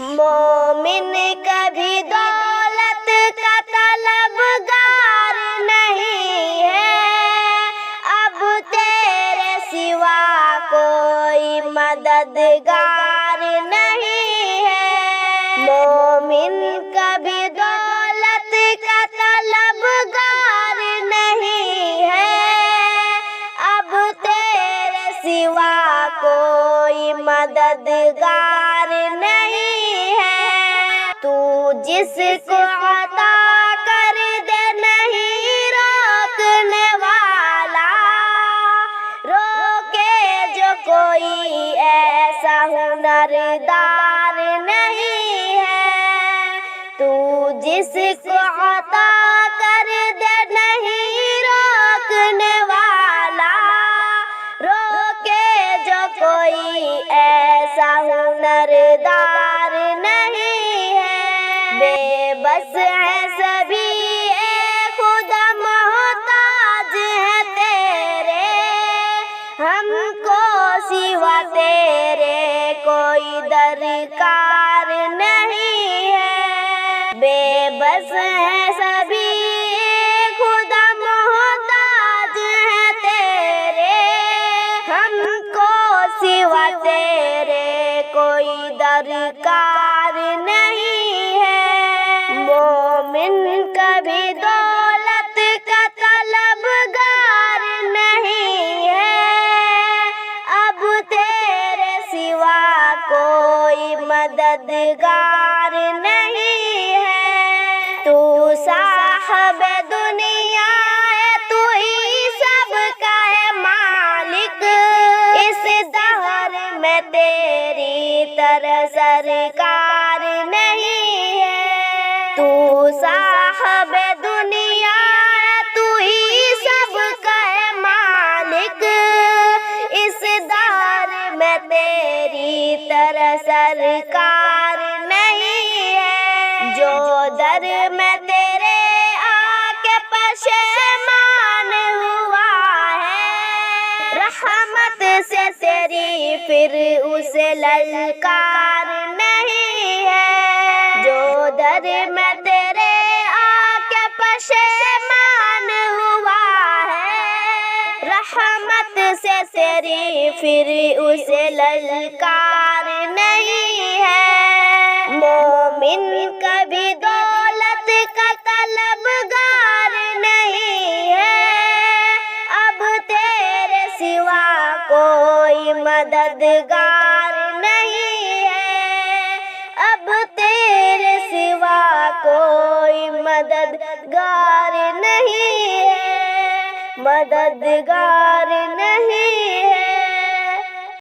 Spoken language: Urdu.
مومن کبھی دولت کا طلبگار نہیں ہے، اب تیرے سوا کوئی مددگار نہیں ہے۔ مومن کبھی دولت کا طلبگار نہیں ہے، اب تیرے سوا کوئی مددگار نہیں ہے۔ تو جس کو عطا کر دے نہیں روکنے والا، روکے جو کوئی ایسا ہنردار نہیں ہے۔ تو جس کو عطا کر دے نہیں روکنے والا، روکے جو کوئی ایسا ہنردار نہیں ہے۔ بے بس ہے سبھی اے خدا محتاج ہے تیرے، ہم کو سوا تیرے کوئی درکار نہیں ہے۔ بے بس ہے سبھی اے خدا محتاج ہے تیرے، ہم کو سوا تیرے کوئی درکار نہیں ہے۔ مومن کبھی دولت کا طلبگار نہیں ہے، اب تیرے سوا کوئی مددگار نہیں ہے۔ تو صاحب دنیا ہے، تو ہی سب کا ہے مالک، اس دہر میں تیری طرح سرکار نہیں ہے۔ تو صاحب دنیا ہے، تو ہی سب کا ہے مالک، اس دہر میں تیری طرح سرکار نہیں ہے۔ جو در میں تیرے آ کے پشیمان ہوا ہے، رحمت سے تیری پھر اسے للکار نہیں ہے۔ جو در میں تیرے آ کے پشیمان ہوا ہے، رحمت سے تیری پھر اسے للکار نہیں ہے۔ مومن کبھی دولت کا طلبگار نہیں ہے، اب تیرے سوا کوئی مددگار نہیں ہے، اب تیرے سوا کوئی مددگار نہیں ہے، مددگار نہیں